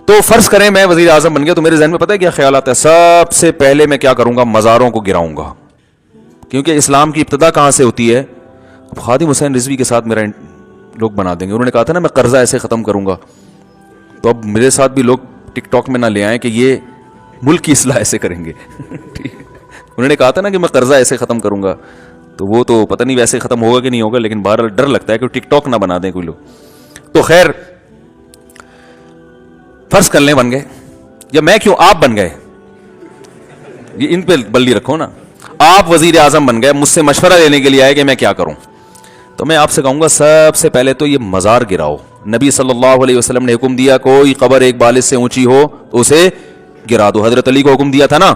تو فرض کریں میں وزیر اعظم بن گیا تو میرے ذہن میں پتہ ہے کیا خیال آتا ہے؟ سب سے پہلے میں کیا کروں گا؟ مزاروں کو گراؤں گا. کیونکہ اسلام کی ابتدا کہاں سے ہوتی ہے؟ خادم حسین رضوی کے ساتھ میرا لوگ بنا دیں گے. انہوں نے کہا تھا نا میں قرضہ ایسے ختم کروں گا, تو اب میرے ساتھ بھی لوگ ٹک ٹاک میں نہ لے آئیں کہ یہ ملک کی اصلاح ایسے کریں گے. انہوں نے کہا تھا نا کہ میں قرضہ ایسے ختم کروں گا, تو وہ تو پتہ نہیں ویسے ختم ہوگا کہ نہیں ہوگا, لیکن بہرحال ڈر لگتا ہے کہ ٹک ٹاک نہ بنا دیں کوئی لوگ. تو خیر فرض کر لیں بن گئے, یا میں کیوں آپ بن گئے, یہ ان پہ بلی رکھو نا. آپ وزیر اعظم بن گئے, مجھ سے مشورہ لینے کے لیے آئے کہ میں کیا کروں, تو میں آپ سے کہوں گا سب سے پہلے تو یہ مزار گراؤ. نبی صلی اللہ علیہ وسلم نے حکم دیا کوئی قبر ایک بالش سے اونچی ہو تو اسے گرا دو. حضرت علی کو حکم دیا تھا نا.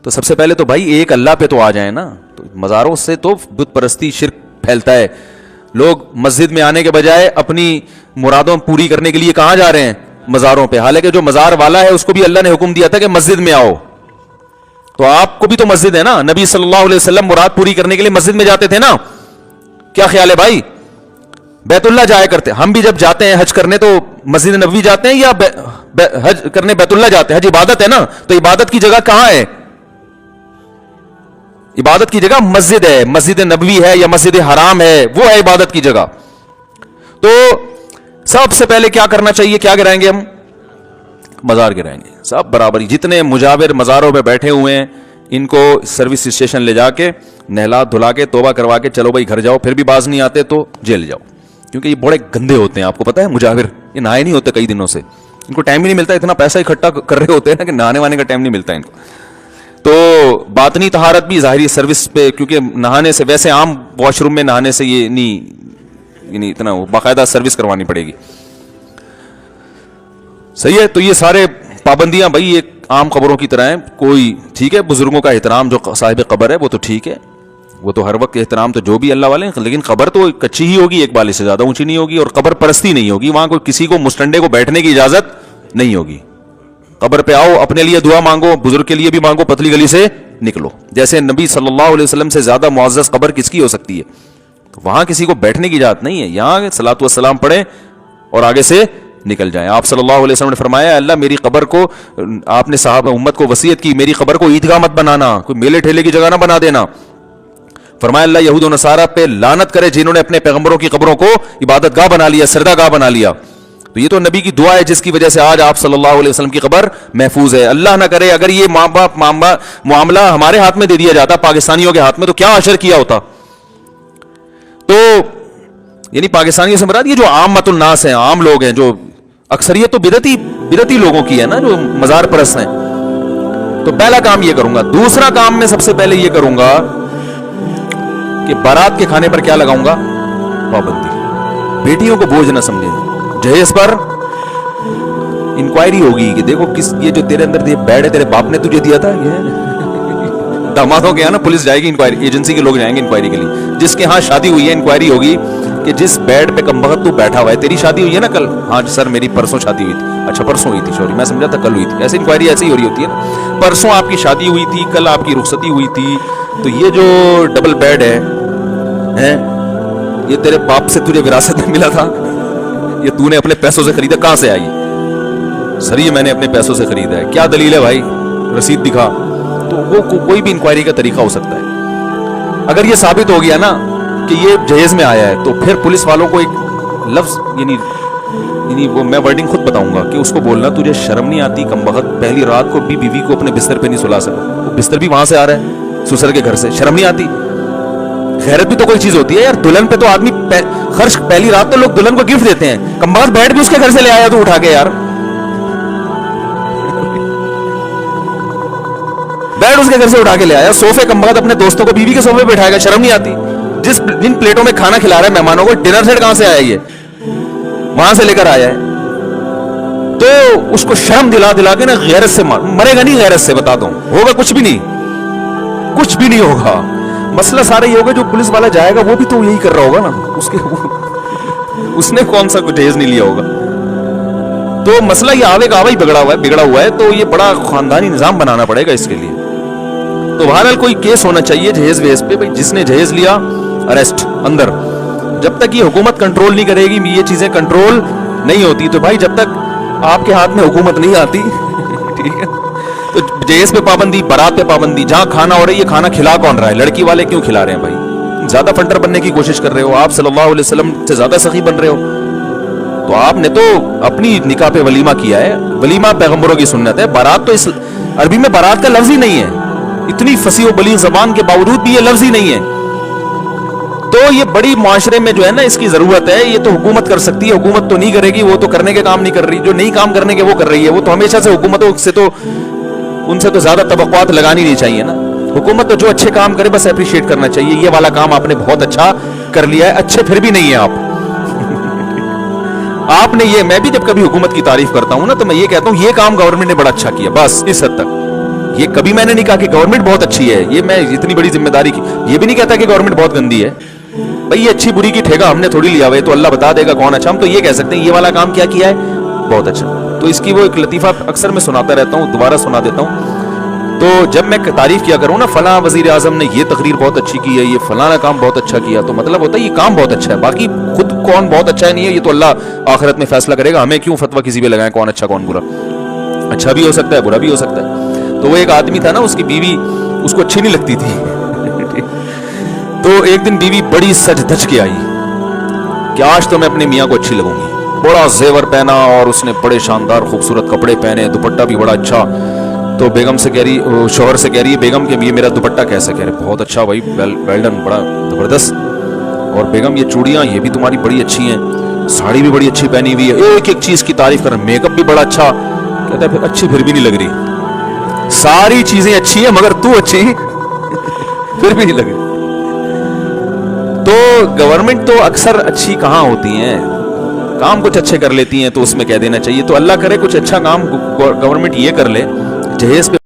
تو سب سے پہلے تو بھائی ایک اللہ پہ تو آ جائیں نا. تو مزاروں سے تو بت پرستی شرک پھیلتا ہے. لوگ مسجد میں آنے کے بجائے اپنی مرادوں پوری کرنے کے لیے کہاں جا رہے ہیں؟ مزاروں پہ. حالانکہ جو مزار والا ہے اس کو بھی اللہ نے حکم دیا تھا کہ مسجد میں آؤ. تو آپ کو بھی تو مسجد ہے نا. نبی صلی اللہ علیہ وسلم مراد پوری کرنے کے لیے مسجد میں جاتے تھے نا. کیا خیال ہے بھائی؟ بیت اللہ جایا کرتے. ہم بھی جب جاتے ہیں حج کرنے تو مسجد نبوی جاتے ہیں یا حج کرنے بیت اللہ جاتے ہیں؟ حج عبادت ہے نا. تو عبادت کی جگہ کہاں ہے؟ عبادت کی جگہ مسجد ہے. مسجد نبوی ہے یا مسجد حرام ہے, وہ ہے عبادت کی جگہ. تو سب سے پہلے کیا کرنا چاہیے؟ کیا گرائیں گے ہم؟ مزار گرائیں گے. سب برابری جتنے مجاور مزاروں پہ بیٹھے ہوئے ہیں ان کو سروس اسٹیشن لے جا کے نہلا دھلا کے توبہ کروا کے چلو بھائی گھر جاؤ. پھر بھی باز نہیں آتے تو جیل جاؤ. کیونکہ یہ بڑے گندے ہوتے ہیں, آپ کو پتا ہے مجاور, یہ نہائے نہیں ہوتے کئی دنوں سے. ان کو ٹائم ہی نہیں ملتا, اتنا پیسہ اکٹھا کر رہے ہوتے ہیں نا کہ نہانے وانے کا ٹائم نہیں ملتا ان کو. تو باطنی طہارت بھی ظاہری سروس پہ, کیونکہ نہانے سے ویسے عام واش روم میں نہانے سے یہ نہیں اتنا باقاعدہ سروس کروانی پڑے گی. صحیح ہے. تو یہ سارے پابندیاں بھائی ایک عام قبروں کی طرح ہیں. کوئی ٹھیک ہے بزرگوں کا احترام جو صاحب قبر ہے وہ تو ٹھیک ہے, وہ تو ہر وقت احترام تو جو بھی اللہ والے ہیں, لیکن قبر تو کچی ہی ہوگی, ایک بالش سے زیادہ اونچی نہیں ہوگی, اور قبر پرستی نہیں ہوگی. وہاں کوئی کسی کو مسٹنڈے کو بیٹھنے کی اجازت نہیں ہوگی. قبر پہ آؤ, اپنے لیے دعا مانگو, بزرگ کے لیے بھی مانگو, پتلی گلی سے نکلو. جیسے نبی صلی اللہ علیہ وسلم سے زیادہ معزز قبر کس کی ہو سکتی ہے؟ تو وہاں کسی کو بیٹھنے کی اجازت نہیں ہے. یہاں صلاۃ والسلام پڑھیں اور آگے سے نکل جائیں. آپ صلی اللہ علیہ وسلم نے فرمایا اللہ میری قبر کو, آپ نے صحابہ امت کو وصیت کی میری قبر کو عیدگاہ مت بنانا, کوئی میلے ٹھیلے کی جگہ نہ بنا دینا. فرمایا اللہ یہود و نصارہ پہ لعنت کرے جنہوں نے اپنے پیغمبروں کی قبروں کو عبادت گاہ بنا لیا, سردہ گاہ بنا لیا. تو یہ تو نبی کی دعا ہے جس کی وجہ سے آج آپ صلی اللہ علیہ وسلم کی قبر محفوظ ہے. اللہ نہ کرے اگر یہ ماں باپ معاملہ ہمارے ہاتھ میں دے دیا جاتا, پاکستانیوں کے ہاتھ میں, تو کیا اشر کیا ہوتا. تو یعنی پاکستانیوں سے مراد یہ جو عامت الناس ہیں, عام لوگ ہیں, جو اکثریت تو بدعتی لوگوں کی ہے نا, جو مزار پرست ہیں. تو پہلا کام یہ کروں گا. دوسرا کام میں سب سے پہلے یہ کروں گا کہ بارات کے کھانے پر کیا لگاؤں گا؟ پابندی. بیٹیوں کو بوجھ نہ سمجھیں. جہیز پر انکوائری ہوگی کہ دیکھو کس یہ جو تیرے اندر بیڈ ہے تیرے باپ نے تجھے دیا تھا. یہ دامادوں کے یہاں نا پولیس جائے گی انکوائری, ایجنسی کے لوگ جائیں گے انکوائری کے لیے. جس کے ہاں شادی ہوئی ہے انکوائری ہوگی کہ جس بیڈ پہ کمبخت تو بیٹھا ہوا ہے, تیری شادی ہوئی ہے نا کل؟ ہاں سر میری پرسوں شادی ہوئی تھی. اچھا پرسوں ہوئی تھی, سوری میں سمجھا تھا کل ہوئی تھی. ایسی انکوائری ایسی ہی ہو رہی ہوتی ہے نا, پرسوں آپ کی شادی ہوئی تھی, کل آپ کی رخصتی ہوئی تھی, تو یہ جو ڈبل بیڈ ہے یہ تیرے باپ سے تجھے وراثت میں ملا تھا, یہ تو نے اپنے پیسوں سے خریدا؟ کہاں سے آئی؟ سر یہ میں نے اپنے پیسوں سے خریدا ہے. کیا دلیل ہے بھائی؟ رسید دکھا. تو وہ کوئی بھی انکوائری کا طریقہ ہو سکتا ہے. اگر یہ ثابت ہو گیا نا کہ یہ جہیز میں آیا ہے, تو پھر پولیس والوں کو ایک لفظ یعنی وہ میں ورڈنگ خود بتاؤں گا کہ اس کو بولنا تجھے شرم نہیں آتی کمبخت, پہلی رات کو بھی بیوی کو اپنے بستر پہ نہیں سلا سکا, وہ بستر بھی وہاں سے آ رہا ہے سسر کے گھر سے, شرم نہیں آتی؟ غیرت بھی تو کوئی چیز ہوتی ہے یار. دلہن پہ تو آدمی خرچ, پہلی رات تو لوگ دلہن کو گفٹ دیتے ہیں, کمبخت بیٹھ بھی اس کے گھر سے لے آیا تو اٹھا کے یار, بیڈ اس کے گھر سے اٹھا کے لے آیا. صوفے کمبخت اپنے دوستوں کو بیوی کے صوفے پہ بٹھائے گا, شرم نہیں آتی؟ جن پلیٹوں میں کھانا کھلا رہا ہے مہمانوں کو, ڈنر سیٹ کہاں سے آیا, یہ وہاں سے لے کر آیا ہے. تو اس کو شرم دلا کے نا غیرت سے مرے گا نہیں, غیرت سے بتا دوں ہوگا کچھ بھی نہیں, کچھ بھی نہیں ہوگا. مسئلہ سارا یہ ہوگا جو پولیس والا جائے گا وہ بھی تو یہی کر رہا ہوگا نا, اس نے کون سا جہیز نہیں لیا ہوگا. تو مسئلہ یہ آوے کا آوا ہی بگڑا ہوا ہے. تو یہ بڑا خاندانی نظام بنانا پڑے گا اس کے لیے. تو بہرحال کوئی کیس ہونا چاہیے جہیز ویز پہ, بھائی جس نے جہیز لیا اریسٹ اندر. جب تک یہ حکومت کنٹرول نہیں کرے گی, یہ چیزیں کنٹرول نہیں ہوتی. تو بھائی جب تک آپ کے ہاتھ میں حکومت نہیں آتی ٹھیک ہے. تو جہیز پہ پابندی, بارات پہ پابندی, جہاں کھانا ہو رہا ہے یہ کھانا کھلا کون رہا ہے؟ لڑکی والے کیوں کھلا رہے ہیں بھائی؟ زیادہ فنڈر بننے کی کوشش کر رہے ہو آپ, صلی اللہ علیہ وسلم سے زیادہ سخی بن رہے ہو. تو آپ نے تو اپنی نکاح پہ ولیمہ کیا ہے, ولیمہ پیغمبروں کی سنت ہے. بارات تو اس عربی میں بارات کا لفظ ہی نہیں ہے, اتنی فصیح و بلیغ زبان کے باوجود بھی یہ لفظ ہی نہیں ہے. تو یہ بڑی معاشرے میں جو ہے نا اس کی ضرورت ہے. یہ تو حکومت کر سکتی ہے, حکومت تو نہیں کرے گی, وہ تو کرنے کے کام نہیں کر رہی. جو نہیں کام کرنے کے وہ کر رہی ہے, وہ تو ہمیشہ سے حکومتوں سے تو ان سے تو زیادہ توقعات لگانی نہیں چاہیے نا. حکومت تو جو اچھے کام کرے بس اپریشیٹ کرنا چاہیے, یہ والا کام آپ نے بہت اچھا کر لیا ہے. اچھے پھر بھی نہیں ہیں آپ نے یہ, میں بھی جب کبھی حکومت کی تعریف کرتا ہوں نا تو میں یہ کہتا ہوں یہ کام گورنمنٹ نے بڑا اچھا کیا, بس اس حد تک. یہ کبھی میں نے نہیں کہا کہ گورنمنٹ بہت اچھی ہے, یہ میں اتنی بڑی ذمہ داری کی, یہ بھی نہیں کہتا کہ گورنمنٹ بہت گندی ہے. بھائی یہ اچھی بری کی ٹھیکہ ہم نے تھوڑی لیا ہوئے, تو اللہ بتا دے گا کون اچھا. ہم تو یہ کہہ سکتے ہیں یہ والا کام کیا کیا ہے, بہت اچھا. تو اس کی وہ ایک لطیفہ اکثر میں سناتا رہتا ہوں, دوبارہ سنا دیتا ہوں. تو جب میں تعریف کیا کروں نا فلاں وزیر اعظم نے یہ تقریر بہت اچھی کی ہے, یہ فلاں کام بہت اچھا کیا, تو مطلب ہوتا ہے یہ کام بہت اچھا ہے. باقی خود کون بہت اچھا ہے نہیں ہے یہ تو اللہ آخرت میں فیصلہ کرے گا. ہمیں کیوں فتویٰ کسی پہ لگائیں کون اچھا کون برا. اچھا بھی ہو سکتا ہے, برا بھی ہو سکتا ہے. تو وہ ایک آدمی تھا نا, اس کی بیوی اس کو اچھی نہیں لگتی تھی. تو ایک دن بیوی بڑی سج دھج کے آئی کہ آج تو میں اپنے میاں کو اچھی لگوں گی. بڑا زیور پہنا اور اس نے بڑے شاندار خوبصورت کپڑے پہنے, دوپٹہ بھی بڑا اچھا. تو بیگم سے کہہ رہی, شوہر سے کہہ رہی ہے بیگم کہ یہ میرا دوپٹہ کیسا؟ کہہ رہے بہت اچھا بھائی, ویل ڈن, بڑا زبردست. اور بیگم یہ چوڑیاں یہ بھی تمہاری بڑی اچھی ہیں, ساڑی بھی بڑی اچھی پہنی ہوئی ہے, ایک ایک چیز کی تعریف کر رہا, میک اپ بھی بڑا اچھا. کہتا ہے پھر اچھی پھر بھی نہیں لگ رہی, ساری چیزیں اچھی ہیں مگر تو اچھی پھر بھی نہیں لگ رہی. تو گورنمنٹ تو اکثر اچھی کہاں ہوتی ہیں, کام کچھ اچھے کر لیتی ہیں تو اس میں کہہ دینا چاہیے. تو اللہ کرے کچھ اچھا کام گورنمنٹ یہ کر لے, جہیز پہ